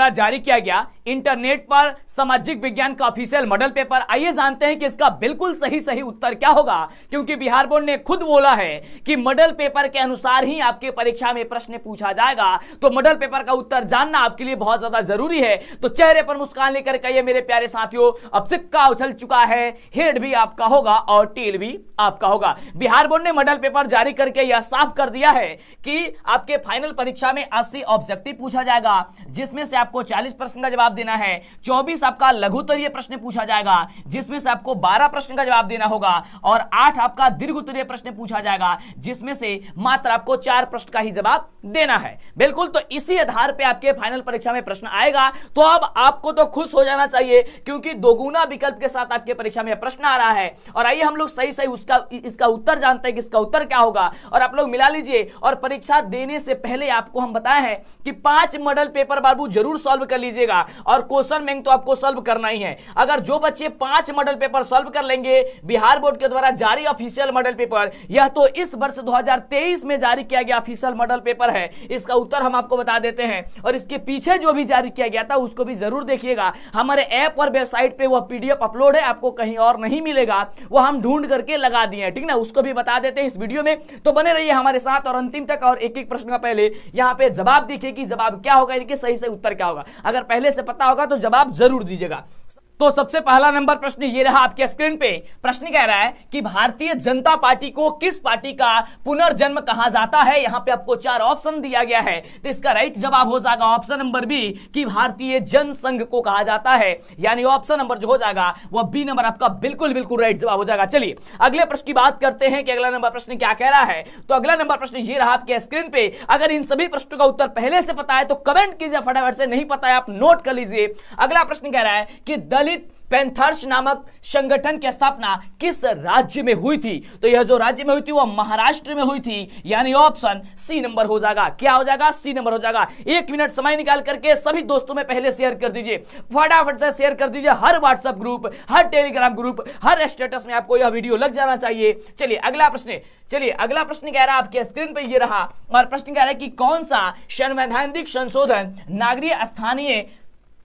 जारी किया गया इंटरनेट पर सामाजिक विज्ञान का ऑफिशियल मॉडल पेपर। आइए जानते हैं कि इसका बिल्कुल सही उत्तर क्या होगा, क्योंकि बिहार बोर्ड ने खुद बोला है कि मॉडल पेपर के अनुसार ही आपके परीक्षा में प्रश्न पूछा जाएगा। तो मॉडल पेपर का उत्तर जानना आपके लिए बहुत ज्यादा जरूरी है। तो चेहरे पर मुस्कान लेकर कहिए मेरे प्यारे साथियों, अब सिक्का उछल चुका है, हेड भी आपका होगा और टेल भी आपका होगा। बिहार बोर्ड ने मॉडल पेपर जारी करके यह साफ कर दिया है कि आपके फाइनल परीक्षा में 80 ऑब्जेक्टिव पूछा जाएगा, जिसमें से आपको 40 प्रश्न का जवाब देना है। 24 आपका लघुत्तरीय प्रश्न पूछा जाएगा, जिसमें से आपको 12 प्रश्न का जवाब देना होगा, और 8 आपका दीर्घोत्तरीय प्रश्न पूछा जाएगा, जिसमें से मात्र आपको 4 प्रश्न का ही जवाब देना है। बिल्कुल, तो इसी आधार पे आपके फाइनल परीक्षा में प्रश्न आएगा। तो अब आपको तो खुश हो जाना चाहिए, क्योंकि दोगुना विकल्प के साथ आपके परीक्षा में प्रश्न आ रहा है। और आइए हम लोग सही इसका उत्तर जानते हैं कि इसका उत्तर क्या होगा, और आप लोग मिला लीजिए। और परीक्षा देने से पहले आपको हम बताए हैं कि 5 मॉडल पेपर बाबू जरूर सॉल्व कर लीजिएगा, और क्वेश्चन बैंक तो आपको सॉल्व करना ही है। अगर जो बच्चे 5 मॉडल पेपर सॉल्व कर लेंगे, बिहार बोर्ड के द्वारा जारी ऑफिशियल मॉडल पेपर, यह तो इस वर्ष 2023 में जारी किया गया ऑफिशियल मॉडल पेपर है, इसका उत्तर हम आपको बता देते हैं। और इसके पीछे जो भी जारी किया गया था उसको भी जरूर देखिएगा। हमारे ऐप और वेबसाइट पे वह पीडीएफ अपलोड है, आपको कहीं और नहीं मिलेगा, वो हम ढूंढ करके लगा दिए हैं, ठीक ना। उसको भी बता देते हैं इस वीडियो में, तो बने रहिए हमारे साथ और अंतिम तक। और एक एक प्रश्न का पहले यहाँ पे जवाब देखिए कि जवाब क्या होगा, इनके सही उत्तर क्या होगा। अगर पहले से पता होगा तो जवाब जरूर दीजिएगा। तो सबसे पहला नंबर प्रश्न ये रहा आपके स्क्रीन पे। प्रश्न कह रहा है कि भारतीय जनता पार्टी को किस पार्टी का पुनर्जन्म कहा जाता है। यहां पे आपको 4 ऑप्शन दिया गया है, तो इसका राइट जवाब हो जाएगा ऑप्शन नंबर बी कि भारतीय जनसंघ को कहा जाता है, यानी ऑप्शन नंबर जो हो जाएगा वह बी नंबर आपका बिल्कुल राइट जवाब हो जाएगा। चलिए अगले प्रश्न की बात करते हैं कि अगला नंबर प्रश्न क्या कह रहा है। तो अगला नंबर प्रश्न ये रहा आपके स्क्रीन पे। अगर इन सभी प्रश्नों का उत्तर पहले से पता है तो कमेंट कीजिए फटाफट से, नहीं पता है आप नोट कर लीजिए। अगला प्रश्न कह रहा है कि दलित पैंथर्स नामक संगठन की स्थापना किस राज्य में हुई थी। तो यह जो राज्य में हुई थी वह महाराष्ट्र में हुई थी, यानी ऑप्शन सी नंबर हो जाएगा। क्या हो जाएगा? सी नंबर हो जाएगा। 1 मिनट समय निकाल करके सभी दोस्तों में पहले शेयर कर दीजिए, फटाफट से शेयर कर दीजिए। हर व्हाट्सएप ग्रुप, हर टेलीग्राम ग्रुप, हर स्टेटस में आपको यह वीडियो लग जाना चाहिए। चलिए अगला प्रश्न कह रहा है आपके स्क्रीन पे ये रहा, और प्रश्न कह रहा है कि कौन सा संवैधानिक संशोधन नागरिक स्थानीय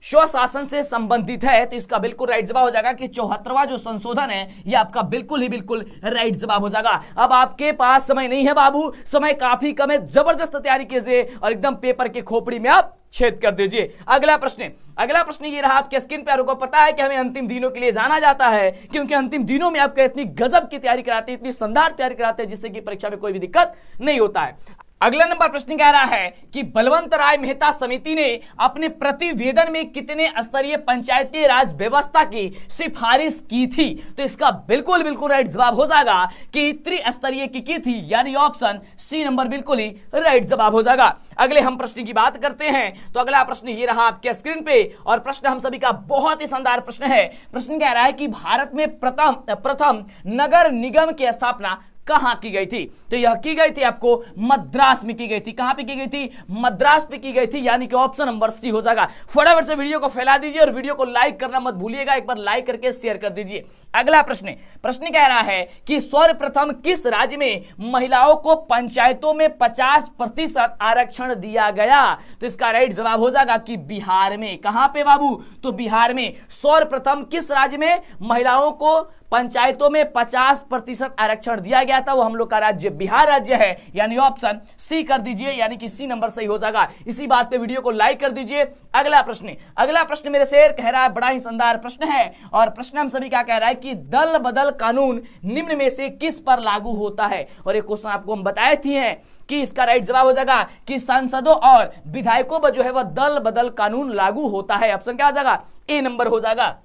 स्वशासन से संबंधित है। तो इसका बिल्कुल राइट जवाब हो जाएगा कि 74वां जो संशोधन है यह आपका बिल्कुल राइट जवाब हो जाएगा। अब आपके पास समय नहीं है बाबू, समय काफी कम है, जबरदस्त तैयारी कीजिए और एकदम पेपर के खोपड़ी में आप छेद कर दीजिए। अगला प्रश्न ये रहा आपके स्क्रीन पे। आपको पता है कि हमें अंतिम दिनों के लिए जाना जाता है, क्योंकि अंतिम दिनों में आपको इतनी गजब की तैयारी कराते हैं, इतनी शानदार तैयारी कराते हैं, जिससे कि परीक्षा में कोई भी दिक्कत नहीं होता है। अगला नंबर प्रश्न कह रहा है कि बलवंत राय मेहता समिति ने अपने प्रतिवेदन में कितने स्तरीय पंचायती राज व्यवस्था की सिफारिश की थी। तो इसका बिल्कुल राइट जवाब हो जाएगा कि त्रिस्तरीय की थी, यानी ऑप्शन सी नंबर बिल्कुल ही राइट जवाब हो जाएगा। अगले हम प्रश्न की बात करते हैं। तो अगला प्रश्न ये रहा आपके स्क्रीन पे, और प्रश्न हम सभी का बहुत ही शानदार प्रश्न है। प्रश्न कह रहा है कि भारत में प्रथम नगर निगम की स्थापना कहां की गई थी। तो यह की गई थी आपको मद्रास में की गई थी। कहां पे की गई थी? मद्रास पे की गई थी, यानी कि ऑप्शन नंबर सी हो जाएगा। फटाफट से वीडियो को फैला दीजिए और वीडियो को लाइक करना मत भूलिएगा, एक बार लाइक करके शेयर कर दीजिए। अगला प्रश्न कह रहा है कि सर्वप्रथम किस राज्य में महिलाओं को पंचायतों में 50% आरक्षण दिया गया। तो इसका राइट जवाब हो जाएगा कि बिहार में। कहां पे बाबू? तो बिहार में। सर्वप्रथम किस राज्य में महिलाओं को पंचायतों में 50% आरक्षण दिया गया था? वो हम लोग का राज्य बिहार राज्य है, यानी ऑप्शन सी कर दीजिए, यानी कि सी नंबर सही हो जाएगा। इसी बात पे वीडियो को लाइक कर दीजिए। अगला प्रश्न मेरे शेर कह रहा है, बड़ा ही शानदार प्रश्न है, और प्रश्न हम सभी क्या कह रहा है कि दल बदल कानून निम्न में से किस पर लागू होता है। और एक क्वेश्चन आपको हम बताए थे कि इसका राइट जवाब हो जाएगा कि सांसदों और विधायकों पर जो है वह दल बदल कानून लागू होता है। ऑप्शन क्या हो जाएगा? ए नंबर हो जाएगा।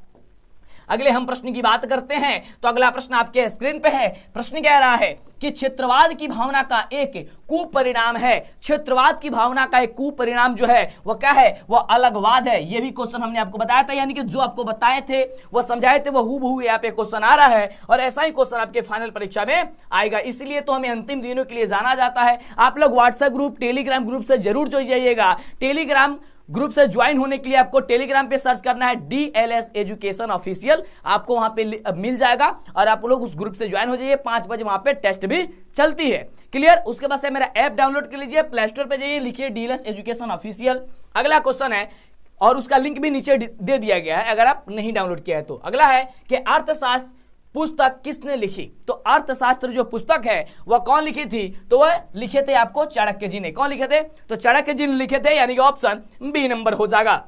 अगले हम प्रश्न की बात करते हैं। तो अगला प्रश्न आपके स्क्रीन पे है। प्रश्न कह रहा है कि क्षेत्रवाद की भावना का एक कुपरिणाम है। क्षेत्रवाद की भावना का एक कुपरिणाम जो है वह क्या है? वह अलगवाद है। यह भी क्वेश्चन हमने आपको बताया था, यानी कि जो आपको बताए थे वह समझाए थे वह हूबहू यहाँ पे क्वेश्चन आ रहा है, और ऐसा ही क्वेश्चन आपके फाइनल परीक्षा में आएगा। इसलिए तो हमें अंतिम दिनों के लिए जाना जाता है। आप लोग व्हाट्सएप ग्रुप, टेलीग्राम ग्रुप से जरूर जुड़ जाइएगा। टेलीग्राम ग्रुप से ज्वाइन होने के लिए आपको टेलीग्राम पे सर्च करना है DLS एजुकेशन ऑफिशियल, आपको वहां पे मिल जाएगा, और आप लोग उस ग्रुप से ज्वाइन हो जाइए। 5 बजे वहां पे टेस्ट भी चलती है। क्लियर? उसके बाद से मेरा ऐप डाउनलोड कर लीजिए, प्ले स्टोर पे जाइए, लिखिए DLS एजुकेशन ऑफिशियल। अगला क्वेश्चन है और उसका लिंक भी नीचे दे दिया गया है अगर आप नहीं डाउनलोड किया है तो। अगला है कि अर्थशास्त्र पुस्तक किसने लिखी? तो अर्थशास्त्र जो पुस्तक है वह कौन लिखी थी? तो वह लिखे थे आपको चाणक्य जी ने। कौन लिखे थे? तो चाणक्य जी ने लिखे थे, यानी कि ऑप्शन बी नंबर हो जाएगा।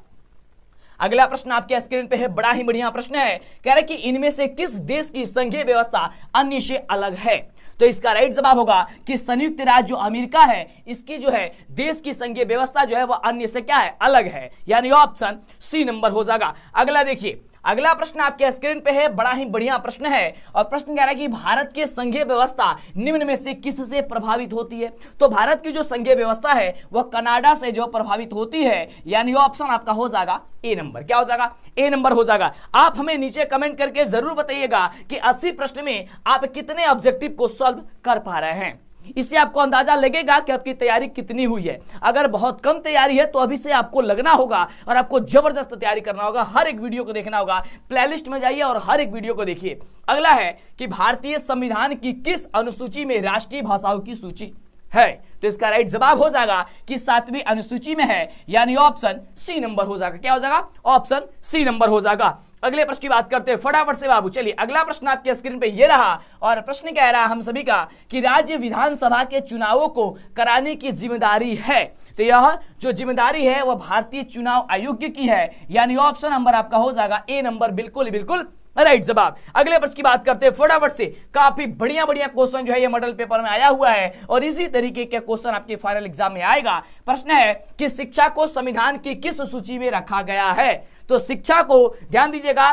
अगला प्रश्न आपके स्क्रीन पे है, बड़ा ही बढ़िया प्रश्न है। कह रहे कि इनमें से किस देश की संघीय व्यवस्था अन्य से अलग है? तो इसका राइट जवाब होगा कि संयुक्त राज्य जो अमेरिका है, इसकी जो है देश की संघीय व्यवस्था जो है वह अन्य से क्या है? अलग है, यानी ऑप्शन सी नंबर हो जाएगा। अगला देखिए, अगला प्रश्न आपके स्क्रीन पे है, बड़ा ही बढ़िया प्रश्न है और प्रश्न कह रहा है कि भारत की संघीय व्यवस्था निम्न में से किससे प्रभावित होती है? तो भारत की जो संघीय व्यवस्था है वह कनाडा से जो प्रभावित होती है, यानी ऑप्शन आपका हो जाएगा ए नंबर। क्या हो जाएगा? ए नंबर हो जाएगा। आप हमें नीचे कमेंट करके जरूर बताइएगा कि 80 प्रश्न में आप कितने ऑब्जेक्टिव को सॉल्व कर पा रहे हैं। इससे आपको अंदाजा लगेगा कि आपकी तैयारी कितनी हुई है। अगर बहुत कम तैयारी है तो अभी से आपको लगना होगा और आपको जबरदस्त तैयारी करना होगा, हर एक वीडियो को देखना होगा। प्लेलिस्ट में जाइए और हर एक वीडियो को देखिए। अगला है कि भारतीय संविधान की किस अनुसूची में राष्ट्रीय भाषाओं की सूची है? तो इसका राइट जवाब हो जाएगा कि 7वीं अनुसूची में है, यानी ऑप्शन सी नंबर हो जाएगा। क्या हो जाएगा? ऑप्शन सी नंबर हो जाएगा। अगले प्रश्न की बात करते हैं फटाफट से बाबू। चलिए अगला प्रश्न आपके स्क्रीन पे ये रहा और प्रश्न कह रहा है हम सभी का कि राज्य विधानसभा के चुनावों को कराने की जिम्मेदारी है। तो यह जो जिम्मेदारी है वह भारतीय चुनाव आयोग की है, यानी ऑप्शन नंबर आपका हो जाएगा ए नंबर। बिल्कुल बिल्कुल राइट जवाब। अगले प्रश्न की बात करते हैं फटाफट से। काफी बढ़िया बढ़िया क्वेश्चन जो है ये मॉडल पेपर में आया हुआ है और इसी तरीके के क्वेश्चन आपके फाइनल एग्जाम में आएगा। प्रश्न है कि शिक्षा को संविधान की किस सूची में रखा गया है? तो शिक्षा को ध्यान दीजिएगा,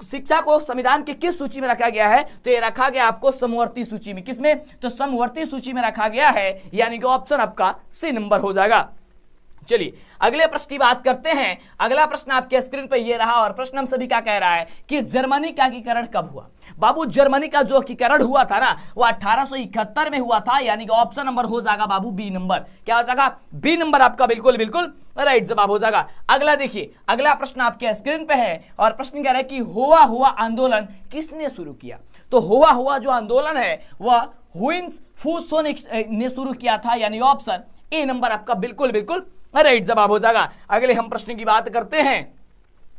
शिक्षा को संविधान की किस सूची में रखा गया है? तो ये रखा गया आपको समवर्ती सूची में। किसमें? तो समवर्ती सूची में रखा गया है, यानी कि ऑप्शन आपका सी नंबर हो जाएगा। चलिए अगले प्रश्न की बात करते हैं। अगला प्रश्न आपके स्क्रीन पर यह रहा और प्रश्न हम सभी का कह रहा है कि जर्मनी का एकीकरण कब हुआ? बाबू जर्मनी का जो एकीकरण हुआ था ना वो 1871 में हुआ था, यानी कि ऑप्शन नंबर हो जाएगा बाबू बी नंबर। क्या हो जाएगा? बी नंबर आपका बिल्कुल बिल्कुल राइट जवाब हो जाएगा। अगला देखिए, अगला प्रश्न आपके स्क्रीन पे है और प्रश्न कह रहा है कि हुआ हुआ आंदोलन किसने शुरू किया? तो हुआ हुआ जो आंदोलन है वह हुइन्स फूसो ने शुरू किया था, यानी ऑप्शन ए नंबर आपका बिल्कुल बिल्कुल राइट जवाब हो जाएगा। अगले हम प्रश्न की बात करते हैं।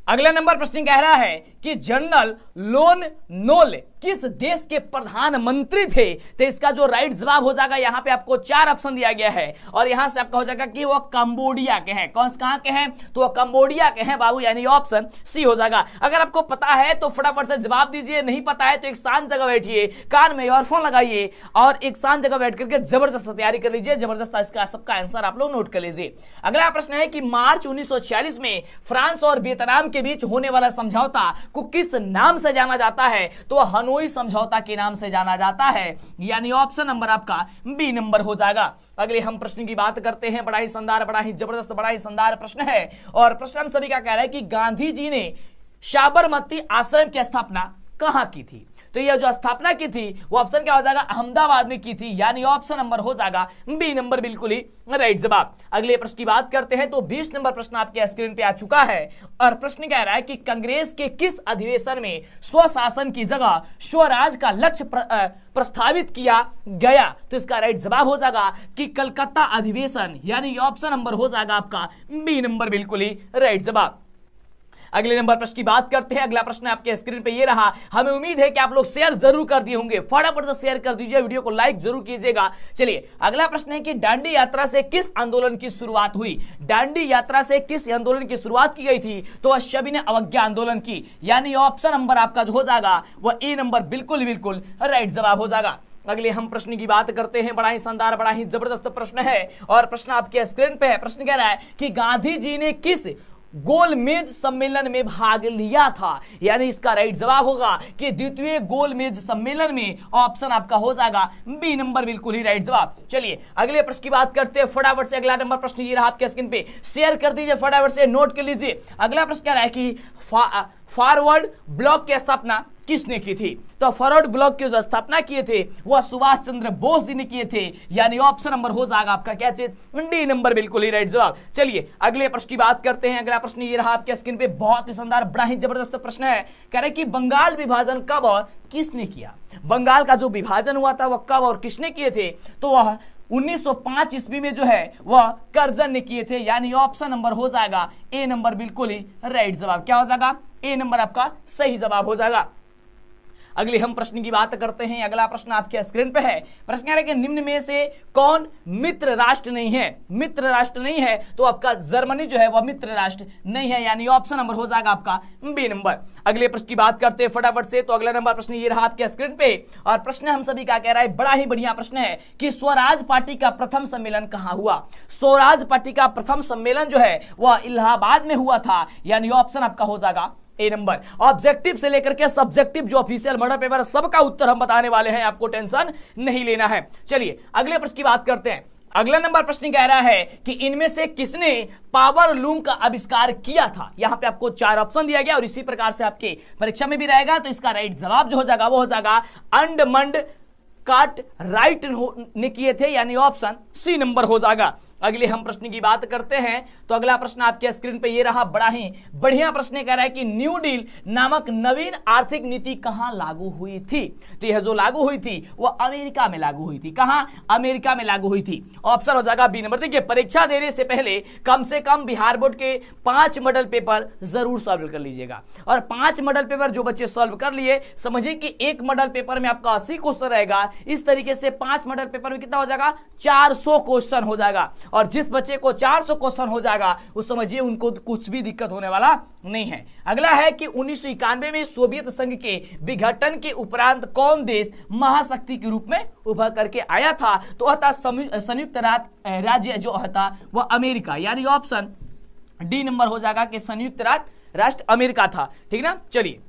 अगला नंबर प्रश्न कह रहा है कि जनरल लोन नोल किस देश के प्रधानमंत्री थे? तो इसका जो राइट जवाब हो जाएगा, यहाँ पे आपको 4 ऑप्शन दिया गया है और यहाँ से आपका हो जाएगा कि वो कंबोडिया के हैं। कौन कहाँ के हैं? तो वो कंबोडिया के हैं बाबू, यानी ऑप्शन सी हो जाएगा। अगर आपको पता है तो फटाफट से जवाब दीजिए, नहीं पता है तो एक शांत जगह बैठिए, कान में ईयरफोन लगाइए और एक शांत जगह बैठ करके जबरदस्त तैयारी कर लीजिए। जबरदस्त इसका सबका आंसर आप लोग नोट कर लीजिए। अगला प्रश्न है कि मार्च 1946 में फ्रांस और वियतनाम के बीच होने वाला समझौता को किस नाम से जाना जाता है? तो हनोई समझौता के नाम से जाना जाता है, यानी ऑप्शन नंबर आपका बी नंबर हो जाएगा। अगले हम प्रश्न की बात करते हैं। बड़ा ही शानदार, बड़ा ही जबरदस्त, बड़ा ही शानदार प्रश्न है और प्रश्न हम सभी का कह रहा है कि गांधी जी ने साबरमती आश्रम की स्थापना कहां की थी? तो यह जो स्थापना की थी वो ऑप्शन क्या हो जाएगा? अहमदाबाद में की थी, यानी ऑप्शन नंबर हो जाएगा बी नंबर। बिल्कुल ही राइट जवाब। अगले प्रश्न की बात करते हैं तो 20 नंबर प्रश्न आपके स्क्रीन पे आ चुका है और प्रश्न कह रहा है कि कांग्रेस के किस अधिवेशन में स्वशासन की जगह स्वराज का लक्ष्य प्रस्तावित किया गया? तो इसका राइट जवाब हो जाएगा कि कलकत्ता अधिवेशन, यानी ऑप्शन नंबर हो जाएगा आपका बी नंबर। बिल्कुल ही राइट जवाब। अगले नंबर प्रश्न की बात करते हैं। अगला प्रश्न आपके स्क्रीन पे ये रहा। हमें उम्मीद है कि आप लोग शेयर जरूर कर दिए होंगे, फटाफट से शेयर कर दीजिए, वीडियो को लाइक जरूर कीजिएगा। चलिए अगला प्रश्न है कि दांडी यात्रा से किस आंदोलन की शुरुआत हुई? दांडी यात्रा से किस आंदोलन की शुरुआत की गई थी? तो वह सविनय अवज्ञा आंदोलन की, यानी ऑप्शन नंबर आपका जो हो जाएगा वह ए नंबर बिल्कुल बिल्कुल राइट जवाब हो जाएगा। अगले हम प्रश्न की बात करते हैं। बड़ा ही शानदार, बड़ा ही जबरदस्त प्रश्न है और प्रश्न आपके स्क्रीन पे है। प्रश्न कह रहा है कि गांधी जी ने किस गोलमेज सम्मेलन में भाग लिया था? यानी इसका राइट जवाब होगा कि द्वितीय गोलमेज सम्मेलन में, ऑप्शन आपका हो जाएगा बी नंबर। बिल्कुल ही राइट जवाब। चलिए अगले प्रश्न की बात करते हैं फटाफट से। अगला नंबर प्रश्न ये रहा आपके स्क्रीन पे, शेयर कर दीजिए, फटाफट से नोट कर लीजिए। अगला प्रश्न क्या रहा है कि फॉरवर्ड ब्लॉक की स्थापना किसने की थी? तो फॉरवर्ड ब्लॉक की जो स्थापना किए थे वह सुभाष चंद्र बोस जी ने किए थे, यानी ऑप्शन नंबर हो जाएगा आपका क्या चीज? D number. बिल्कुल ही राइट जवाब। चलिए अगले प्रश्न की बात करते हैं। अगला प्रश्न ये रहा आपके स्क्रीन पे, बहुत ही शानदार, बड़ा ही जबरदस्त प्रश्न है। कह रहे कि बंगाल विभाजन कब और किसने किया? बंगाल का जो विभाजन हुआ था वह कब और किसने किए थे? तो वह 1905 ईस्वी में जो है वह कर्जन ने किए थे, यानी ऑप्शन नंबर हो जाएगा ए नंबर बिल्कुल ही राइट जवाब। क्या हो जाएगा? ए नंबर आपका सही जवाब हो जाएगा। अगले हम प्रश्न की बात करते हैं। अगला प्रश्न आपके स्क्रीन पे है। प्रश्न कह रहा है कि निम्न में से कौन मित्र राष्ट्र नहीं है? मित्र राष्ट्र नहीं है तो आपका जर्मनी जो है वह मित्र राष्ट्र नहीं है, यानी ऑप्शन नंबर हो जाएगा आपका बी नंबर। अगले प्रश्न की बात करते हैं फटाफट से। तो अगला नंबर प्रश्न ये रहा आपके स्क्रीन पे, और प्रश्न हम सभी का कह रहा है, बड़ा ही बढ़िया प्रश्न है कि स्वराज पार्टी का प्रथम सम्मेलन कहां हुआ? स्वराज पार्टी का प्रथम सम्मेलन जो है वह इलाहाबाद में हुआ था, यानी ऑप्शन आपका हो जाएगा ए नंबर। ऑब्जेक्टिव से लेकर के सब्जेक्टिव जो ऑफिशियल मॉडल पेपर सबका उत्तर हम बताने वाले हैं, आपको टेंशन नहीं लेना है। चलिए अगले प्रश्न की बात करते हैं। अगला नंबर प्रश्न कह रहा है कि इनमें से किसने पावर लूम का आविष्कार किया था? यहां पे आपको 4 ऑप्शन दिया गया और इसी प्रकार से आपके परीक्षा में भी रहेगा। तो इसका राइट जवाब जो हो जाएगा वो हो जाएगा अंडमंड कार्ट राइट ने किए थे, यानी ऑप्शन सी नंबर हो जाएगा। अगले हम प्रश्न की बात करते हैं। तो अगला प्रश्न आपके स्क्रीन पे ये रहा, बड़ा ही बढ़िया प्रश्न कह रहा है कि न्यू डील नामक नवीन आर्थिक नीति कहां लागू हुई थी? तो यह जो लागू हुई थी वो अमेरिका में लागू हुई थी। कहां? अमेरिका में लागू हुई थी। ऑप्शन हो जाएगा बी नंबर। देखिए परीक्षा देने से पहले कम से कम बिहार बोर्ड के 5 मॉडल पेपर जरूर सॉल्व कर लीजिएगा, और 5 मॉडल पेपर जो बच्चे सॉल्व कर लिए, समझिए कि एक मॉडल पेपर में आपका 80 क्वेश्चन रहेगा। इस तरीके से 5 मॉडल पेपर में कितना हो जाएगा? 400 क्वेश्चन हो जाएगा, और जिस बच्चे को 400 क्वेश्चन हो जाएगा उस समझिए उनको कुछ भी दिक्कत होने वाला नहीं है। अगला है कि 1991 में सोवियत संघ के विघटन के उपरांत कौन देश महाशक्ति के रूप में उभर करके आया था? तो वह था संयुक्त राज्य जो था वह अमेरिका, यानी ऑप्शन डी नंबर हो जाएगा कि संयुक्त राष्ट्र अमेरिका था। ठीक ना। चलिए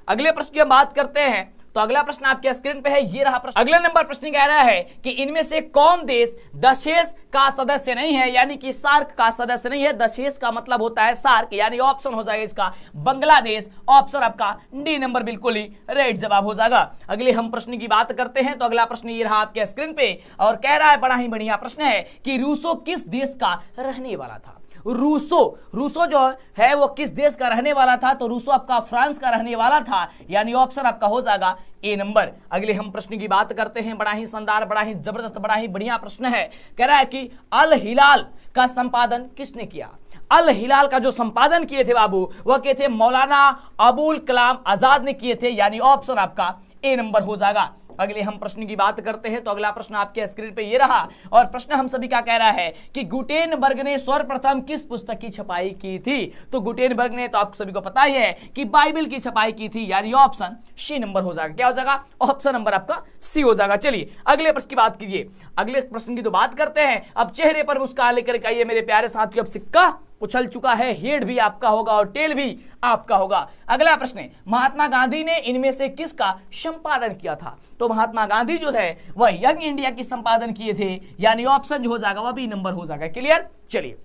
अगले प्रश्न की हम बात करते हैं। तो अगला प्रश्न आपके स्क्रीन पे है, ये रहा प्रश्न। अगला नंबर प्रश्न कह रहा है कि इनमें से कौन देश दशेस का सदस्य नहीं है, यानी कि सार्क का सदस्य नहीं है। दशेस का मतलब होता है सार्क, यानी ऑप्शन हो जाएगा इसका बांग्लादेश। ऑप्शन आपका डी नंबर बिल्कुल ही राइट जवाब हो जाएगा। अगले हम प्रश्न की बात करते हैं। तो अगला प्रश्न ये रहा आपके स्क्रीन पे, और कह रहा है, बड़ा ही बढ़िया प्रश्न है कि रूसो किस देश का रहने वाला था? रूसो जो है वो किस देश का रहने वाला था? तो रूसो आपका फ्रांस का रहने वाला था, यानी ऑप्शन आपका हो जाएगा ए नंबर। अगले हम प्रश्न की बात करते हैं। बड़ा ही शानदार, बड़ा ही जबरदस्त, बड़ा ही बढ़िया प्रश्न है। कह रहा है कि अल हिलाल का संपादन किसने किया? अल हिलाल का जो संपादन किए थे बाबू, वह किए थे मौलाना अबुल कलाम आजाद ने किए थे, यानी ऑप्शन आपका ए नंबर हो जाएगा। अगले हम प्रश्न की बात करते हैं। तो अगला प्रश्न आपके स्क्रीन पे ये रहा, और प्रश्न हम सभी का कह रहा है कि गुटेनबर्ग ने सर्वप्रथम किस पुस्तक की छपाई की थी? तो गुटेनबर्ग ने, तो आप सभी को पता ही है कि बाइबल की छपाई की थी, यानी ऑप्शन सी नंबर हो जाएगा। क्या हो जाएगा? ऑप्शन नंबर आपका सी हो जाएगा। चलिए अगले प्रश्न की बात कीजिए। अगले प्रश्न की तो बात करते हैं। अब चेहरे पर मुस्कान लेकर के आइए मेरे प्यारे साथियों। अब सिक्का उछल चुका है, हेड भी आपका होगा और टेल भी आपका होगा। अगला प्रश्न है, महात्मा गांधी ने इनमें से किसका संपादन किया था? तो महात्मा गांधी जो है वह यंग इंडिया की संपादन किए थे, यानी ऑप्शन जो हो जाएगा वह बी नंबर हो जाएगा। क्लियर। चलिए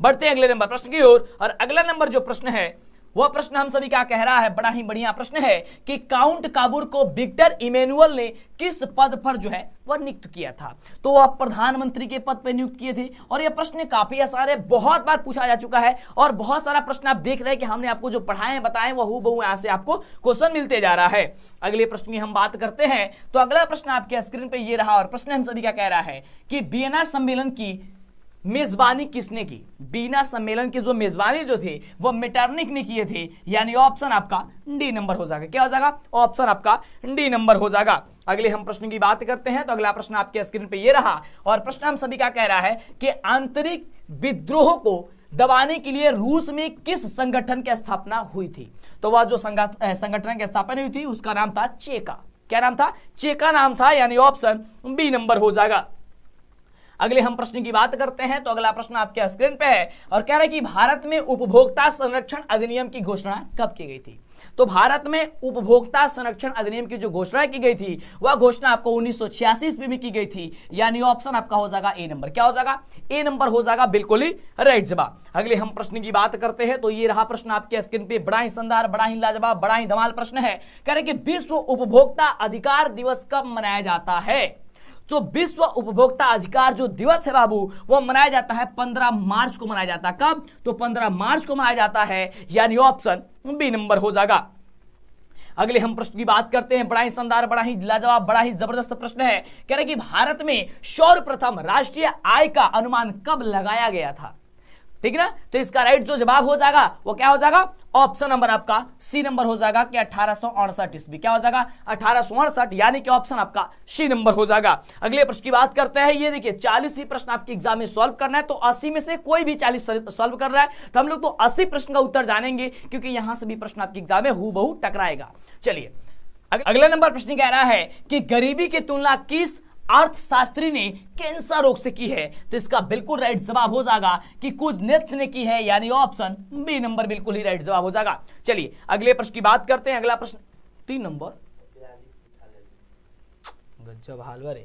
बढ़ते हैं अगले नंबर प्रश्न की ओर। और अगला नंबर जो प्रश्न है वह प्रश्न हम सभी का कह रहा है, बड़ा ही बढ़िया प्रश्न है कि काउंट काबूर को विक्टर इमैनुअल ने किस पद पर जो है वह नियुक्त किया था? तो वह प्रधानमंत्री के पद पर नियुक्त किए थे। और यह प्रश्न काफी आसान है, बहुत बार पूछा जा चुका है, और बहुत सारा प्रश्न आप देख रहे हैं कि हमने आपको जो पढ़ाए बताए वह हूबहू यहां से आपको क्वेश्चन मिलते जा रहा है। अगले प्रश्न की हम बात करते हैं। तो अगला प्रश्न आपके स्क्रीन पे ये रहा, और प्रश्न हम सभी का कह रहा है कि वियना सम्मेलन की मेजबानी किसने की? बीना सम्मेलन की जो मेजबानी जो थी वो मेटरनिक ने किए थे, यानी ऑप्शन आपका डी नंबर हो जाएगा। क्या हो जाएगा? ऑप्शन आपका डी नंबर हो जाएगा। अगले हम प्रश्न की बात करते हैं। तो अगला प्रश्न आपके स्क्रीन पे ये रहा, और प्रश्न हम सभी का कह रहा है कि आंतरिक विद्रोह को दबाने के लिए रूस में किस संगठन की स्थापना हुई थी? तो वह जो संगठन की स्थापना हुई थी उसका नाम था चेका। क्या नाम था? चेका नाम था, यानी ऑप्शन बी नंबर हो जाएगा। अगले हम प्रश्न की बात करते हैं। तो अगला प्रश्न आपके स्क्रीन पे है, और कह रहा है कि भारत में उपभोक्ता संरक्षण अधिनियम की घोषणा कब की गई थी? तो भारत में उपभोक्ता संरक्षण अधिनियम की जो घोषणा की गई थी वह घोषणा आपको 1986 ईस्वी में की गई थी, यानी ऑप्शन आपका हो जाएगा ए नंबर। क्या हो जाएगा? ए नंबर हो जाएगा बिल्कुल ही राइट जवाब। अगले हम प्रश्न की बात करते हैं। तो ये रहा प्रश्न आपके स्क्रीन पे, बड़ा ही शानदार, बड़ा ही लाजवाब, बड़ा ही धमाल प्रश्न है। कह रहे कि विश्व उपभोक्ता अधिकार दिवस कब मनाया जाता है? तो विश्व उपभोक्ता अधिकार जो दिवस है बाबू वो मनाया जाता है 15 मार्च को मनाया जाता है। कब? तो 15 मार्च को मनाया जाता है, यानी ऑप्शन बी नंबर हो जाएगा। अगले हम प्रश्न की बात करते हैं, बड़ा ही शानदार, बड़ा ही लाजवाब, बड़ा ही जबरदस्त प्रश्न है। कह रहे कि भारत में सर्वप्रथम राष्ट्रीय आय का अनुमान कब लगाया गया था? ठीक ना, तो इसका राइट जो जवाब हो जाएगा वो क्या हो जाएगा? ऑप्शन नंबर आपका सी नंबर हो जाएगा कि 1868 ईस्वी। क्या हो जाएगा? 1868, यानी कि ऑप्शन आपका सी नंबर हो जाएगा। अगले प्रश्न की बात करते हैं। ये देखिए 40 ही प्रश्न आपके एग्जाम में सॉल्व करना है, तो 80 में से कोई भी 40 सॉल्व कर रहा है तो हम लोग तो 80 प्रश्न का उत्तर जानेंगे, क्योंकि यहां से भी प्रश्न आपके एग्जाम में हूबहू टकराएगा। चलिए अगला नंबर प्रश्न कह रहा है कि गरीबी की तुलना किस अर्थशास्त्री ने कैंसर रोग से की है? तो इसका बिल्कुल राइट जवाब हो जाएगा कि कुज़नेत्स ने की है, यानी ऑप्शन बी नंबर बिल्कुल ही राइट जवाब हो जाएगा। चलिए अगले प्रश्न की बात करते हैं। अगला प्रश्न 3 नंबर, गजब हालवा रे।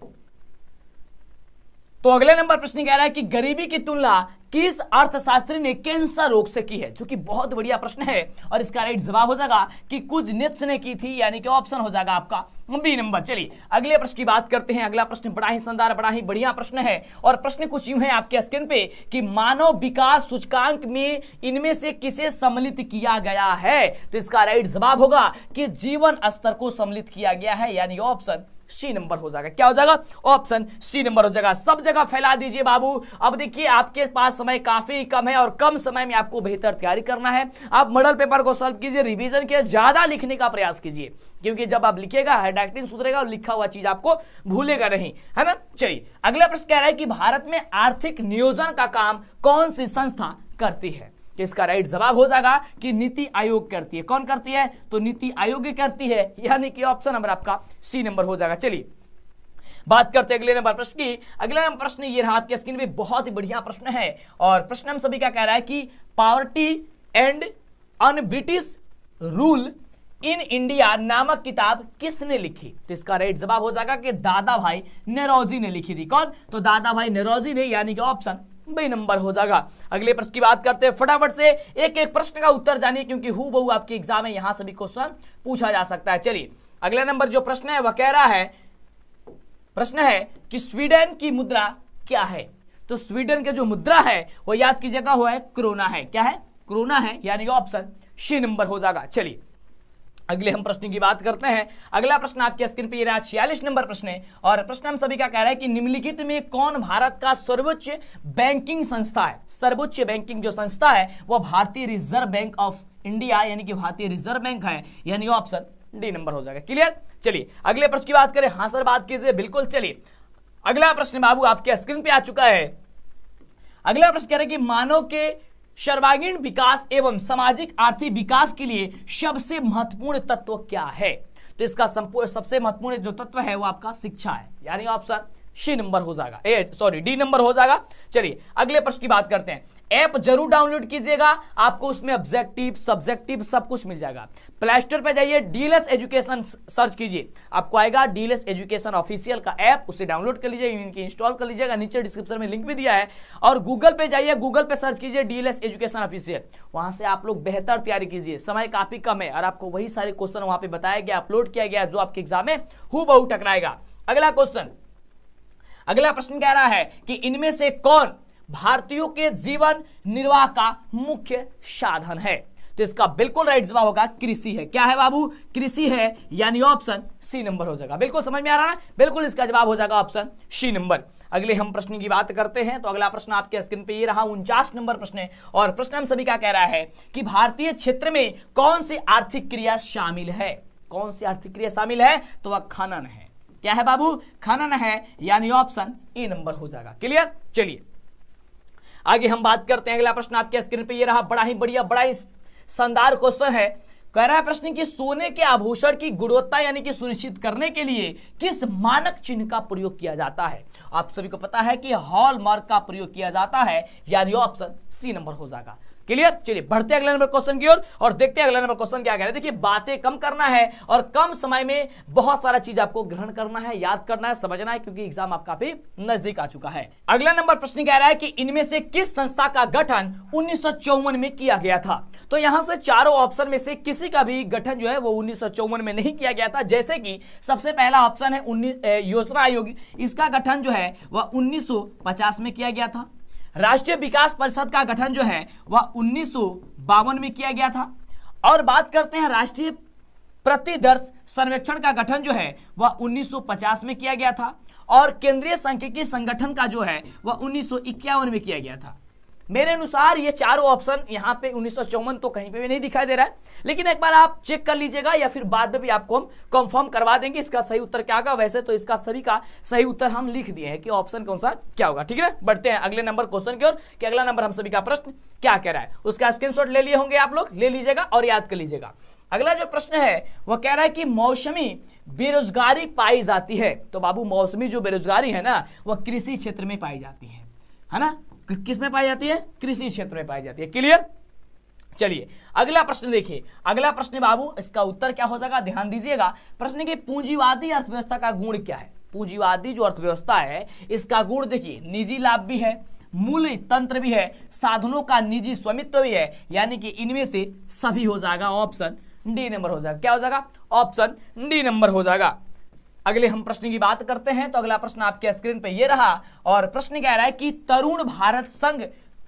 तो अगले नंबर प्रश्न कह रहा है कि गरीबी की तुलना किस अर्थशास्त्री ने कैंसर रोग से की है, जो कि बहुत बढ़िया प्रश्न है, और इसका राइट जवाब हो जाएगा कि कुज़नेत्स ने की थी, यानी कि ऑप्शन हो जाएगा आपका बी नंबर। चलिए अगले प्रश्न की बात करते हैं। अगला प्रश्न बड़ा ही शानदार, बड़ा ही बढ़िया प्रश्न है, और प्रश्न कुछ यूं है आपके स्क्रीन पे कि मानव विकास सूचकांक में इनमें से किसे सम्मिलित किया गया है? तो इसका राइट जवाब होगा कि जीवन स्तर को सम्मिलित किया गया है, यानी ऑप्शन सी नंबर हो जाएगा। क्या हो जाएगा? ऑप्शन सी नंबर हो जाएगा। सब जगह फैला दीजिए बाबू। अब देखिए आपके पास समय काफी कम है, और कम समय में आपको बेहतर तैयारी करना है। आप मॉडल पेपर को सॉल्व कीजिए, रिवीजन कीजिए, ज्यादा लिखने का प्रयास कीजिए, क्योंकि जब आप लिखेगा हैंडराइटिंग सुधरेगा और लिखा हुआ चीज आपको भूलेगा नहीं, है ना। चलिए अगला प्रश्न कह रहा है कि भारत में आर्थिक नियोजन का काम कौन सी संस्था करती है? तो इसका राइट जवाब हो जाएगा कि नीति आयोग करती है। कौन करती है? तो नीति आयोग करती है, यानी कि ऑप्शन नंबर आपका सी नंबर हो जाएगा। चलिए बात करते हैं अगले नंबर प्रश्न की। अगला नंबर प्रश्न ये रहा आपके स्क्रीन पे, बहुत ही बढ़िया प्रश्न है, और प्रश्न हम सभी का कह रहा है कि poverty and un British rule in India नामक किताब किसने लिखी? तो इसका राइट जवाब हो जाएगा कि दादा भाई नौरोजी ने लिखी थी। कौन? तो दादा भाई नौरोजी ने, यानी कि ऑप्शन बी नंबर हो जाएगा। अगले प्रश्न की बात करते हैं। फटाफट से एक एक प्रश्न का उत्तर जानिए, क्योंकि हूबहू आपके एग्जाम में यहां से भी क्वेश्चन पूछा जा सकता है। चलिए अगला नंबर जो प्रश्न है वह कह रहा है, प्रश्न है कि स्वीडन की मुद्रा क्या है? तो स्वीडन के जो मुद्रा है वो याद कीजिएगा वो है क्रोना है। क्या है? क्रोना है, यानी ऑप्शन सी नंबर हो जाएगा। चलिए अगले हम प्रश्न की बात करते हैं। अगला प्रश्न आपके स्क्रीन पे ये रहा 46 नंबर प्रश्न है, और प्रश्न हम सभी का कह रहा है कि निम्नलिखित में कौन भारत का सर्वोच्च बैंकिंग संस्था है? सर्वोच्च बैंकिंग जो संस्था है वह भारतीय रिजर्व बैंक ऑफ इंडिया, यानी कि भारतीय रिजर्व बैंक है, यानी ऑप्शन डी नंबर हो जाएगा। क्लियर? चलिए अगले प्रश्न की बात करें। हाँ सर बात कीजिए, बिल्कुल। चलिए अगला प्रश्न बाबू आपके स्क्रीन पे आ चुका है। अगला प्रश्न कह रहा है कि मानव के सर्वांगीण विकास एवं सामाजिक आर्थिक विकास के लिए सबसे महत्वपूर्ण तत्व क्या है? तो इसका सबसे महत्वपूर्ण जो तत्व है वो आपका शिक्षा है, यानी ऑप्शन सी नंबर हो जाएगा, डी नंबर हो जाएगा। चलिए अगले प्रश्न की बात करते हैं। ऐप जरूर डाउनलोड कीजिएगा, आपको उसमें ऑब्जेक्टिव सब्जेक्टिव सब कुछ मिल जाएगा। प्ले स्टोर पे जाइए, डीएलएस एजुकेशन सर्च कीजिए, आपको आएगा डीएलएस एजुकेशन ऑफिशियल का ऐप, उसे डाउनलोड कर लीजिए, इनकी इंस्टॉल कर लीजिएगा, नीचे डिस्क्रिप्शन में लिंक भी दिया है। और गूगल पे जाइए, गूगल पे सर्च कीजिए डीएलएस एजुकेशन ऑफिशियल, वहां से आप लोग बेहतर तैयारी कीजिए। समय काफी कम है और आपको वही सारे क्वेश्चन वहां पे बताया गया, अपलोड किया गया, जो आपके एग्जाम में हूबहू टकराएगा। अगला क्वेश्चन, अगला प्रश्न कह रहा है कि इनमें से कौन भारतीयों के जीवन निर्वाह का मुख्य साधन है? तो इसका बिल्कुल राइट जवाब होगा कृषि है। क्या है बाबू? कृषि है, यानी ऑप्शन सी नंबर हो जाएगा। बिल्कुल समझ में आ रहा है? बिल्कुल इसका जवाब हो जाएगा ऑप्शन सी नंबर। अगले हम प्रश्न की बात करते हैं। तो अगला प्रश्न आपके स्क्रीन पे ये रहा 49 नंबर प्रश्न है, और प्रश्न हम सभी का कह रहा है कि भारतीय क्षेत्र में कौन सी आर्थिक क्रिया शामिल है? कौन सी आर्थिक क्रिया शामिल है? तो वह खनन है। क्या है बाबू? खनन है, यानी ऑप्शन ए नंबर हो जाएगा। क्लियर? चलिए आगे हम बात करते हैं। अगला प्रश्न आपके स्क्रीन पे ये रहा, बड़ा ही बढ़िया, बड़ा ही शानदार क्वेश्चन है। कह रहा है प्रश्न कि सोने के आभूषण की गुणवत्ता यानी कि सुनिश्चित करने के लिए किस मानक चिन्ह का प्रयोग किया जाता है? आप सभी को पता है कि हॉलमार्क का प्रयोग किया जाता है, यानी ऑप्शन सी नंबर हो जाएगा। क्लियर? चलिए बढ़ते हैं अगले नंबर क्वेश्चन की ओर और देखते हैं अगला नंबर क्वेश्चन क्या कह रहा है। देखिए बातें कम करना है और कम समय में बहुत सारा चीज आपको ग्रहण करना है, याद करना है, समझना है, क्योंकि एग्जाम आपका भी नजदीक आ चुका है। अगला नंबर प्रश्न कह रहा है कि इनमें से किस संस्था का गठन 1954 में किया गया था? तो यहां से चारों ऑप्शन में से किसी का भी गठन जो है वो 1954 में नहीं किया गया था। जैसे कि सबसे पहला ऑप्शन है योजना आयोग, इसका गठन जो है वह 1950 में किया गया था। राष्ट्रीय विकास परिषद का गठन जो है वह 1952 में किया गया था। और बात करते हैं राष्ट्रीय प्रतिदर्श सर्वेक्षण का गठन जो है वह 1950 में किया गया था और केंद्रीय सांख्यिकी संगठन का जो है वह 1951 में किया गया था। मेरे अनुसार ये चारों ऑप्शन यहाँ पे 1954 तो कहीं पे भी नहीं दिखाई दे रहा है, लेकिन एक बार आप चेक कर लीजिएगा या फिर बाद में भी आपको हम कंफर्म करवा देंगे इसका सही उत्तर क्या होगा। वैसे तो इसका सभी का सही उत्तर हम लिख दिए हैं कि ऑप्शन कौन सा क्या होगा। ठीक है, बढ़ते हैं अगले नंबर क्वेश्चन की ओर कि अगला नंबर हम सभी का प्रश्न क्या कह रहा है। उसका स्क्रीनशॉट ले लिए होंगे आप लोग, ले लीजिएगा और याद कर लीजिएगा। अगला जो प्रश्न है वह कह रहा है कि मौसमी बेरोजगारी पाई जाती है। तो बाबू मौसमी जो बेरोजगारी है ना वह कृषि क्षेत्र में पाई जाती है ना। किस में पाई जाती है? कृषि क्षेत्र में पाई जाती है। क्लियर? चलिए अगला प्रश्न देखिए। अगला प्रश्न बाबू इसका उत्तर क्या हो जाएगा, ध्यान दीजिएगा। प्रश्न की पूंजीवादी अर्थव्यवस्था का गुण क्या है? पूंजीवादी जो अर्थव्यवस्था है इसका गुण देखिए, निजी लाभ भी है, मूल्य तंत्र भी है, साधनों का निजी स्वामित्व भी है, यानी कि इनमें से सभी हो जाएगा। ऑप्शन डी नंबर हो जाएगा। क्या हो जाएगा? ऑप्शन डी नंबर हो जाएगा। अगले हम प्रश्न की बात करते हैं तो अगला प्रश्न आपके स्क्रीन पे ये रहा और प्रश्न कह रहा है कि तरुण भारत संघ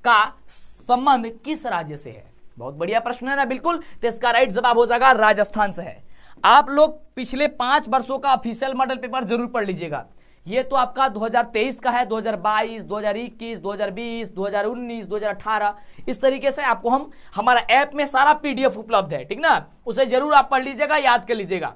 का संबंध किस राज्य से है? बहुत बढ़िया प्रश्न है ना, बिल्कुल। तो इसका राइट जवाब हो जाएगा राजस्थान से है। आप लोग पिछले 5 वर्षों का ऑफिशियल मॉडल पेपर जरूर पढ़ लीजिएगा। ये तो आपका 2023 का है, 2022, 2021, 2020, 2019, 2018 इस तरीके से आपको हम हमारा ऐप में सारा पीडीएफ उपलब्ध है, ठीक ना। उसे जरूर आप पढ़ लीजिएगा, याद कर लीजिएगा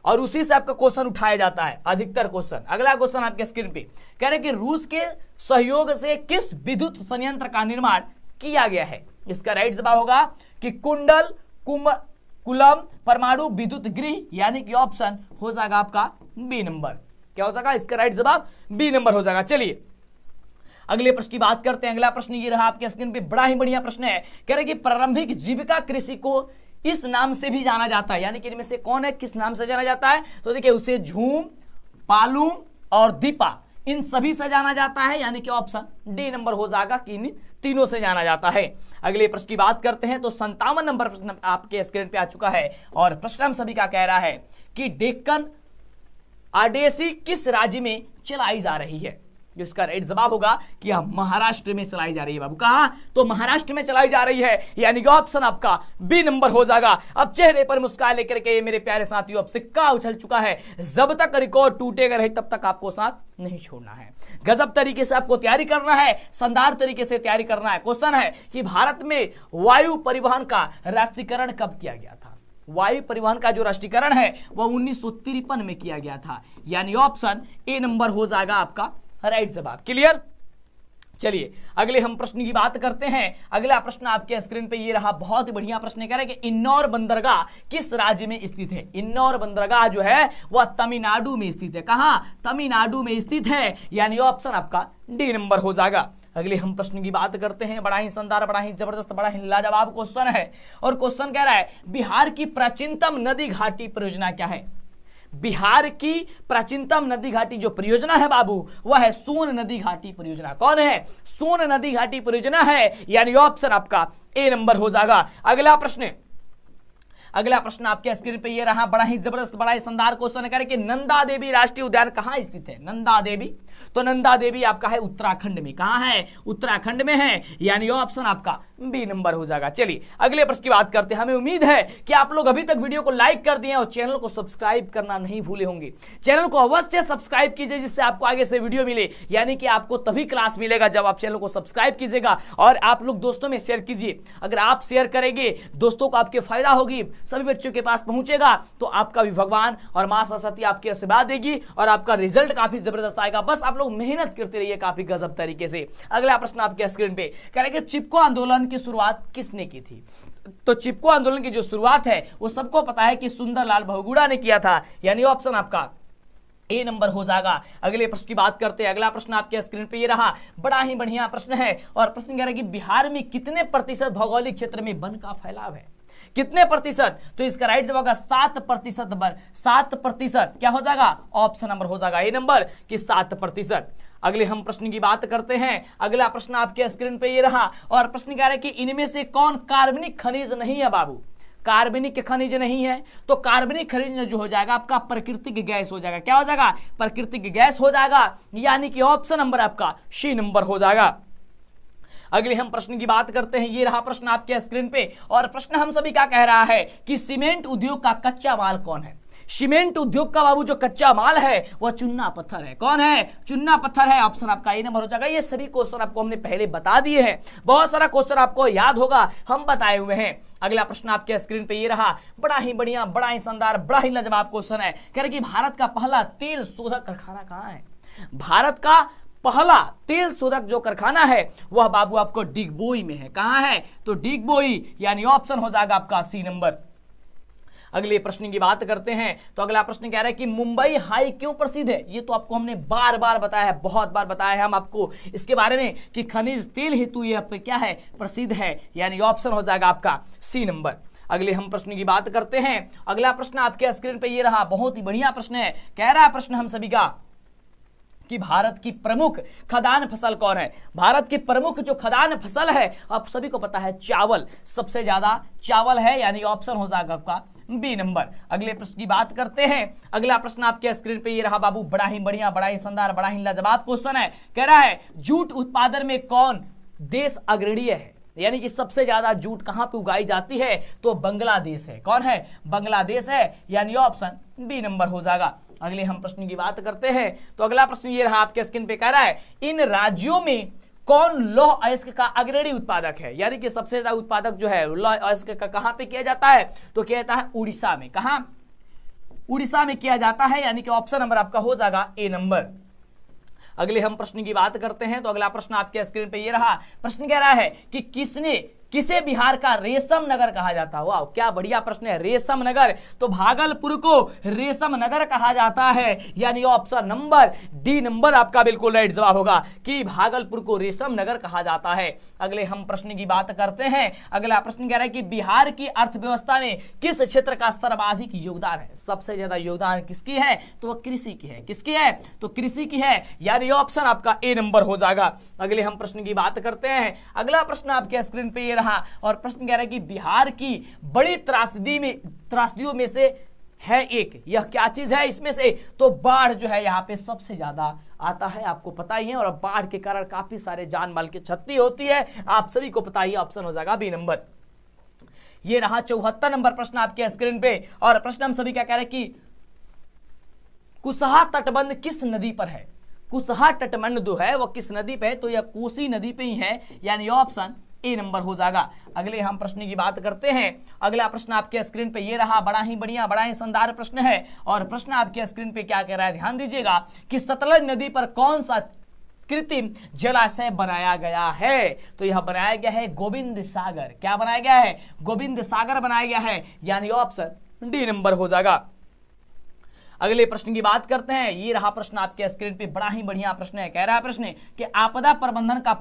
और उसी से आपका क्वेश्चन उठाया जाता है, अधिकतर क्वेश्चन। अगला क्वेश्चन आपके स्क्रीन पे कह रहे हैं कि रूस के सहयोग से किस विद्युत संयंत्र का निर्माण किया गया है? इसका राइट जवाब होगा कि कुंडल कुलम परमाणु विद्युत गृह, यानी कि ऑप्शन हो जाएगा आपका बी नंबर। क्या हो जाएगा? इसका राइट जवाब बी नंबर हो जाएगा। चलिए अगले प्रश्न की बात करते हैं। अगला प्रश्न ये रहा आपके स्क्रीन पे, बड़ा ही बढ़िया प्रश्न है। कह रहे हैं कि प्रारंभिक जीविका कृषि को इस नाम से भी जाना जाता है, यानी कि इनमें से कौन है, किस नाम से जाना जाता है? तो देखिए उसे झूम, पालूम और दीपा इन सभी से जाना जाता है, यानी कि ऑप्शन डी नंबर हो जाएगा कि इन तीनों से जाना जाता है। अगले प्रश्न की बात करते हैं तो 57 नंबर प्रश्न आपके स्क्रीन पे आ चुका है और प्रश्न हम सभी का कह रहा है कि डेक्कन आडेसी किस राज्य में चलाई जा रही है? जिसका राइट जवाब होगा कि हम महाराष्ट्र में चलाई जा रही है। बाबू कहां? तो महाराष्ट्र में चलाई जा रही है, यानी कि ऑप्शन आपका बी नंबर हो जाएगा। अब चेहरे पर मुस्कान लेकर के मेरे प्यारे साथियों अब सिक्का उछल चुका है। जब तक रिकॉर्ड टूटेगा नहीं तब तक आपको साथ नहीं छोड़ना है। गजब तरीके से आपको तैयारी करना है, शानदार तरीके से तैयारी करना है। क्वेश्चन है कि भारत में वायु परिवहन का राष्ट्रीयकरण कब किया गया था? वायु परिवहन का जो राष्ट्रीयकरण है वह 1953 में किया गया था, यानी ऑप्शन ए नंबर हो जाएगा आपका राइट जवाब। क्लियर? चलिए अगले हम प्रश्न की बात करते हैं। अगला प्रश्न आपके स्क्रीन पे ये रहा, बहुत ही बढ़िया प्रश्न कह रहे हैं कि इंदौर बंदरगाह किस राज्य में स्थित है? इंदौर बंदरगाह जो है वह तमिलनाडु में स्थित है। कहां? तमिलनाडु में स्थित है, यानी ऑप्शन आपका डी नंबर हो जाएगा। अगले हम प्रश्न की बात करते हैं, बड़ा ही शानदार, बड़ा ही जबरदस्त, बड़ा ही लाजवाब क्वेश्चन है और क्वेश्चन कह रहा है बिहार की प्राचीनतम नदी घाटी परियोजना क्या है? बिहार की प्राचीनतम नदी घाटी जो परियोजना है बाबू वह है सोन नदी घाटी परियोजना। कौन है? सोन नदी घाटी परियोजना है, यानी ऑप्शन आपका ए नंबर हो जाएगा। अगला प्रश्न आपके स्क्रीन पे ये रहा, बड़ा ही जबरदस्त, बड़ा ही शानदार क्वेश्चन है कि नंदा देवी राष्ट्रीय उद्यान कहां स्थित है? नंदा देवी, तो नंदा देवी आपका है उत्तराखंड में। कहां है? उत्तराखंड में है, यानी ऑप्शन आपका बी नंबर हो जाएगा। चलिए अगले प्रश्न की बात करते हैं। हमें उम्मीद है कि आप लोग अभी तक वीडियो को लाइक कर दिए और चैनल को सब्सक्राइब करना नहीं भूले होंगे। चैनल को अवश्य सब्सक्राइब कीजिए जिससे आपको आगे से वीडियो मिले, यानी कि आपको तभी क्लास मिलेगा जब आप चैनल को सब्सक्राइब कीजिएगा और आप लोग दोस्तों में शेयर कीजिए। अगर आप शेयर करेंगे दोस्तों को आपके फायदा होगी, सभी बच्चों के पास पहुंचेगा तो आपका भी भगवान और मां सरस्वती आपकी आशीर्वाद देगी और आपका रिजल्ट काफी जबरदस्त आएगा। बस आप लोग मेहनत करते रहिए काफी गजब तरीके से। अगला प्रश्न आपके स्क्रीन पे कह रहे हैं कि चिपको आंदोलन की शुरुआत किसने की थी? तो चिपको आंदोलन की जो शुरुआत है वो सबको पता है कि सुंदरलाल बहुगुणा ने किया था, यानी ऑप्शन आपका ए नंबर हो जाएगा। अगले प्रश्न की बात करते हैं। अगला प्रश्न आपके स्क्रीन पे ये रहा, बड़ा ही बढ़िया प्रश्न है और प्रश्न कह रहा है कि बिहार में कितने प्रतिशत भौगोलिक क्षेत्र में वन का फैलाव है? कितने प्रतिशत? तो इसका राइट जवाब होगा 7%। 7% क्या हो जाएगा? ऑप्शन नंबर हो जाएगा ए नंबर कि 7%। अगले हम प्रश्न की बात करते हैं। अगला प्रश्न आपके स्क्रीन पे ये रहा और प्रश्न कह रहा है कि इनमें से कौन कार्बनिक खनिज नहीं है बाबू? कार्बनिक खनिज नहीं है, तो कार्बनिक खनिज जो हो जाएगा आपका प्राकृतिक गैस हो जाएगा। क्या हो जाएगा? प्राकृतिक गैस हो जाएगा, यानी कि ऑप्शन नंबर आपका सी नंबर हो जाएगा। अगले हम प्रश्न की बात करते हैं। ये रहा प्रश्न आपके स्क्रीन पे, और प्रश्न हम सभी का कह रहा है कि सीमेंट उद्योग का कच्चा माल कौन है। सीमेंट उद्योग का बाबू जो कच्चा माल है वह चुन्ना पत्थर है। कौन है? चुन्ना पत्थर है। ऑप्शन आपका ए नंबर हो जाएगा। ये सभी क्वेश्चन आपको हमने पहले बता दिए हैं, बहुत सारा क्वेश्चन आपको याद होगा, हम बताए हुए हैं। अगला प्रश्न आपके स्क्रीन पे ये रहा, बड़ा ही बढ़िया, बड़ा ही शानदार, बड़ा ही लाजवाब क्वेश्चन है। कह रहे कि भारत का पहला तेल शोधक कारखाना कहाँ है? भारत का पहला तेल शोधक जो कारखाना है वह बाबू आपको डिगबोई में है। कहां है? तो डिगबोई, यानी ऑप्शन हो जाएगा आपका सी नंबर। अगले प्रश्न की बात करते हैं। तो अगला प्रश्न कह रहा है कि मुंबई हाई क्यों प्रसिद्ध है? ये तो आपको हमने बार बार बताया है, बहुत बार बताया है हम आपको इसके बारे में कि खनिज तेल हेतु यह क्या है? प्रसिद्ध है, यानी ऑप्शन हो जाएगा आपका सी नंबर। अगले हम प्रश्न की बात करते हैं। अगला प्रश्न आपके स्क्रीन पे ये रहा, बहुत ही बढ़िया प्रश्न है। कह रहा है प्रश्न हम सभी का कि भारत की प्रमुख खदान फसल कौन है? भारत की प्रमुख जो खदान फसल है आप सभी को पता है चावल, सबसे ज्यादा चावल है, यानी ऑप्शन हो जाएगा आपका बी नंबर। अगले प्रश्न की बात करते हैं। अगला प्रश्न आपके स्क्रीन पे ये रहा बाबू, बड़ा ही बढ़िया, बड़ा ही शानदार, बड़ा ही लाजवाब क्वेश्चन है। कह रहा है जूट उत्पादन में कौन देश अग्रणीय है? यानी कि सबसे ज्यादा जूट कहां पे उगाई जाती है? तो बांग्लादेश है। कौन है? बांग्लादेश है, यानी ऑप्शन बी नंबर हो जाएगा। अगले हम प्रश्न की बात करते हैं। तो अगला प्रश्न ये रहा आपके स्क्रीन पे, कह रहा है इन राज्यों में कौन लौह अयस्क का अग्रणी उत्पादक है? यानी कि सबसे ज्यादा उत्पादक जो है लौह अयस्क का कहां पे किया जाता है? तो किया जाता है उड़ीसा में। कहां? उड़ीसा में किया जाता है, यानी कि ऑप्शन नंबर आपका हो जाएगा ए नंबर। अगले हम प्रश्न की बात करते हैं। तो अगला प्रश्न आपके स्क्रीन पे ये रहा, प्रश्न कह रहा है कि किसे बिहार का रेशम नगर कहा जाता है? वाह, क्या बढ़िया प्रश्न है। रेशम नगर, तो भागलपुर को रेशम नगर कहा जाता है, यानी ऑप्शन नंबर डी नंबर आपका बिल्कुल राइट जवाब होगा कि भागलपुर को रेशम नगर कहा जाता है। अगले हम प्रश्न की बात करते हैं। अगला प्रश्न कह रहा है कि बिहार की अर्थव्यवस्था में किस क्षेत्र का सर्वाधिक योगदान है? सबसे ज्यादा योगदान किसकी है? तो वह कृषि की है। किसकी है? तो कृषि की है, यानी ऑप्शन आपका ए नंबर हो जाएगा। अगले हम प्रश्न की बात करते हैं। अगला प्रश्न आपके स्क्रीन पे रहा, और प्रश्न कह रहा है कि बिहार की बड़ी त्रासदियों में से है एक, यह क्या चीज है इसमें से? तो बाढ़ जो है यहाँ पे सबसे ज्यादा आता है, आपको पता ही है, और बाढ़ के कारण काफी सारे जान माल की क्षति होती है, आप सभी को पता ही। ऑप्शन हो जाएगा बी नंबर। ये रहा 74 नंबर प्रश्न आपके स्क्रीन पे, और प्रश्न हम सभी क्या कह रहे हैं कि कुशहा तटबंध किस नदी पर है? कुशहा तटबंध जो है वह किस नदी पे है? तो यह कोसी नदी पे ही है, यानी ऑप्शन ए नंबर हो जाएगा। अगले हम प्रश्न की बात करते हैं। अगला प्रश्न आपके स्क्रीन पे ये रहा, बड़ा ही बढ़िया, बड़ा ही शानदार प्रश्न है, और प्रश्न आपके स्क्रीन पे क्या कह रहा है? ध्यान दीजिएगा कि सतलज नदी पर कौन सा कृत्रिम जलाशय बनाया गया है? तो यह बनाया गया है गोविंद सागर। क्या बनाया गया है? गोविंद सागर बनाया गया है, यानी ऑप्शन डी नंबर हो जाएगा। अगले प्रश्न की बात करते हैं। ये रहा प्रश्न आपके स्क्रीन पे, बड़ा ही बढ़िया प्रश्न है। कह रहा है प्रश्न कि आपदा प्रबंधन का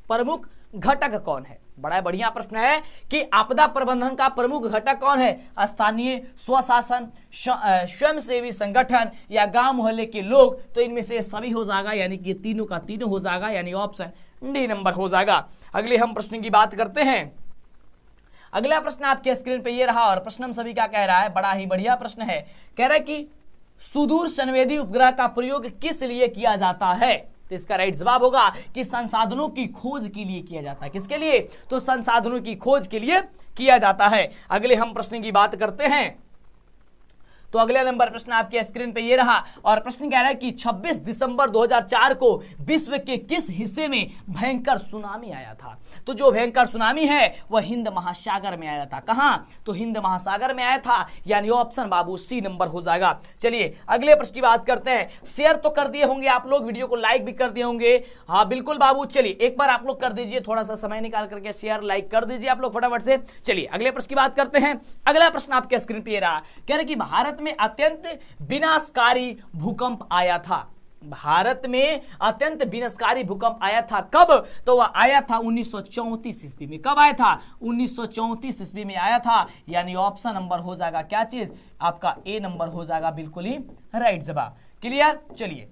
प्रमुख घटक कौन है? बड़ा बढ़िया प्रश्न है कि आपदा प्रबंधन का प्रमुख घटक कौन है? स्थानीय स्वशासन, स्वयंसेवी संगठन, या गांव मोहल्ले के लोग? तो इनमें से सभी हो जाएगा, यानी कि तीनों का तीनों हो जाएगा, यानी ऑप्शन डी नंबर हो जाएगा। अगले हम प्रश्न की बात करते हैं। अगला प्रश्न आपके स्क्रीन पे ये रहा, और प्रश्न हम सभी का कह रहा है, बड़ा ही बढ़िया प्रश्न है। कह रहा है कि सुदूर संवेदी उपग्रह का प्रयोग किस लिए किया जाता है? तो इसका राइट जवाब होगा कि संसाधनों की खोज के लिए किया जाता है। किसके लिए? तो संसाधनों की खोज के लिए किया जाता है। अगले हम प्रश्न की बात करते हैं। तो अगला नंबर प्रश्न आपके स्क्रीन पे ये रहा, और प्रश्न कह रहा है कि 26 दिसंबर 2004 को विश्व के किस हिस्से में भयंकर सुनामी आया था? तो जो भयंकर सुनामी है वह हिंद महासागर में आया था। कहां? तो हिंद महासागर में आया था, यानी ऑप्शन बाबू सी नंबर हो जाएगा। चलिए अगले प्रश्न की बात करते हैं। शेयर तो कर दिए होंगे आप लोग, वीडियो को लाइक भी कर दिए होंगे। हाँ बिल्कुल बाबू, चलिए एक बार आप लोग कर दीजिए, थोड़ा सा समय निकाल करके शेयर लाइक कर दीजिए आप लोग फटाफट से। चलिए अगले प्रश्न की बात करते हैं। अगला प्रश्न आपके स्क्रीन पे रहा, कह रहे कि भारत में अत्यंत विनाशकारी भूकंप आया था। भारत में अत्यंत विनाशकारी भूकंप आया था, कब? तो वह आया था 1934 ईस्वी में। कब आया था? 1934 ईस्वी में आया था, यानी ऑप्शन नंबर हो जाएगा क्या चीज? आपका ए नंबर हो जाएगा, बिल्कुल ही राइट जवाब। क्लियर? चलिए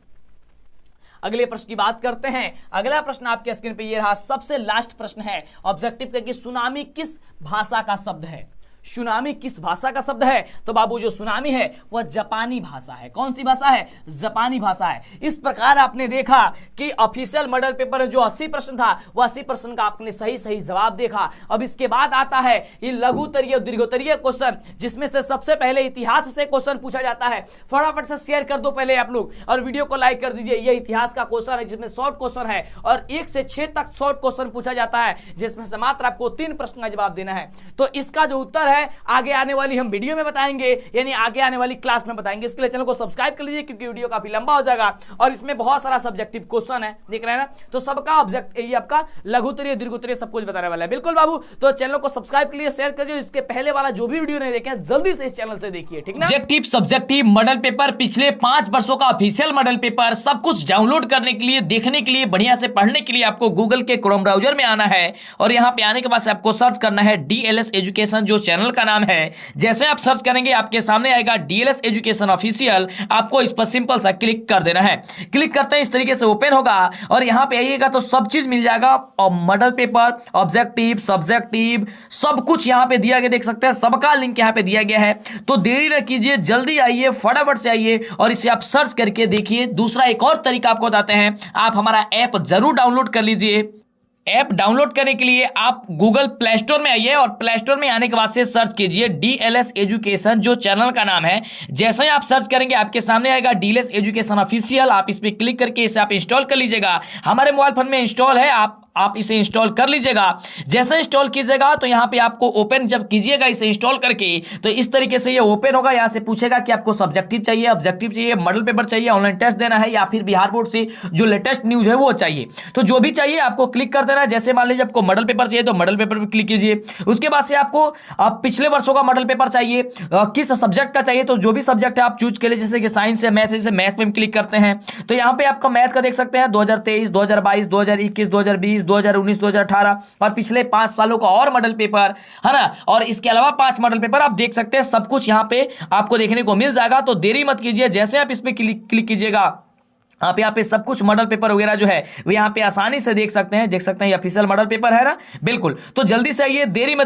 अगले प्रश्न की बात करते हैं। अगला प्रश्न आपके स्क्रीन पे ये रहा, सबसे लास्ट प्रश्न है ऑब्जेक्टिव का कि सुनामी किस भाषा का शब्द है? सुनामी किस भाषा का शब्द है? तो बाबू जो सुनामी है वह जापानी भाषा है। कौन सी भाषा है? जापानी भाषा है। इस प्रकार आपने देखा कि ऑफिशियल मॉडल पेपर में जो 80 प्रश्न था वह 80 प्रश्न का आपने सही सही जवाब देखा। अब इसके बाद आता है ये लघुत्तरीय और दीर्घोत्तरीय क्वेश्चन, जिसमें से सबसे पहले इतिहास से क्वेश्चन पूछा जाता है। फटाफट से शेयर कर दो पहले आप लोग और वीडियो को लाइक कर दीजिए। ये इतिहास का क्वेश्चन है जिसमें शॉर्ट क्वेश्चन है और 1 से 6 तक शॉर्ट क्वेश्चन पूछा जाता है, जिसमें से मात्र आपको 3 प्रश्न का जवाब देना है। तो इसका जो उत्तर है आगे आने वाली हम वीडियो में बताएंगे, यानी आगे आने वाली क्लास में बताएंगे। इसके लिए चैनल को सब्सक्राइब कर लीजिए क्योंकि वीडियो काफी लंबा हो जाएगा और इसमें बहुत सारा सब्जेक्टिव क्वेश्चन है, देख रहे हैं ना। तो सबका ऑब्जेक्ट ये आपका लघुत्तरीय दीर्घोत्तरीय सब कुछ बताने वाला है। बिल्कुल बाबू, तो चैनल को सब्सक्राइब के लिए शेयर करिए। इसके पहले वाला जो भी वीडियो नहीं देखे जल्दी से इस चैनल से देखिए, ठीक ना। ऑब्जेक्टिव, सब्जेक्टिव, मॉडल पेपर, पिछले 5 वर्षों का ऑफिशियल मॉडल पेपर सब कुछ डाउनलोड करने के लिए, देखने के लिए, बढ़िया से पढ़ने के लिए आपको गूगल के क्रोम ब्राउजर में आना है और यहां पे आने के बाद आपको सर्च करना है डीएलएस एजुकेशन, जो चैनल का नाम है। जैसे आप सर्च करेंगे आपके सामने आएगा डीएलएस एजुकेशन ऑफिशियल। आपको इस पर सिंपल सा क्लिक कर देना है। क्लिक करते हैं इस तरीके से ओपन होगा और यहां पे आइएगा तो सब चीज मिल जाएगा। और मॉडल पेपर, ऑब्जेक्टिव, सब्जेक्टिव सब कुछ यहां पे दिया गया, देख सकते हैं सबका लिंक यहां पे दिया गया है। तो देरी न कीजिए, जल्दी आइए, फटाफट से आइए और इसे आप सर्च करके देखिए। दूसरा एक और तरीका आपको बताते हैं, आप हमारा ऐप जरूर डाउनलोड कर लीजिए। ऐप डाउनलोड करने के लिए आप गूगल प्ले स्टोर में आइए और प्ले स्टोर में आने के बाद से सर्च कीजिए डीएलएस एजुकेशन, जो चैनल का नाम है। जैसे ही आप सर्च करेंगे आपके सामने आएगा डीएलएस एजुकेशन ऑफिशियल। आप इस पर क्लिक करके इसे आप इंस्टॉल कर लीजिएगा। हमारे मोबाइल फोन में इंस्टॉल है, आप इसे इंस्टॉल कर लीजिएगा। जैसे इंस्टॉल कीजिएगा तो यहाँ पे आपको ओपन जब कीजिएगा इसे इंस्टॉल करके तो इस तरीके से ये ओपन होगा। यहाँ से पूछेगा कि आपको सब्जेक्टिव चाहिए, ऑब्जेक्टिव चाहिए, मॉडल पेपर चाहिए, ऑनलाइन टेस्ट देना है या फिर बिहार बोर्ड से जो लेटेस्ट न्यूज है वो चाहिए। तो जो भी चाहिए आपको क्लिक कर देना है। जैसे मान लीजिए आपको मॉडल पेपर चाहिए तो मॉडल पेपर पर क्लिक कीजिए। उसके बाद से आपको पिछले वर्षों का मॉडल पेपर चाहिए, किस सब्जेक्ट का चाहिए तो जो भी सब्जेक्ट है आप चूज कर लीजिए। जैसे कि साइंस है, मैथ है, जैसे मैथ में क्लिक करते हैं तो यहाँ पे आपका मैथ का देख सकते हैं 2023, 2022, 2021, 2020, 2019, 2018 और पिछले 5 सालों का और मॉडल पेपर है ना। और इसके अलावा 5 मॉडल पेपर आप देख सकते हैं, सब कुछ यहाँ पे आपको देखने को मिल जाएगा। तो देरी मत कीजिए, जैसे आप इस पे क्लिक कीजिएगा आप यहाँ पे सब कुछ मॉडल पेपर वगैरह जो है वो यहाँ पे आसानी से देख सकते हैं। ये ऑफिशियल मॉडल पेपर है ना, बिल्कुल। तो जल्दी से आइए, देरी मत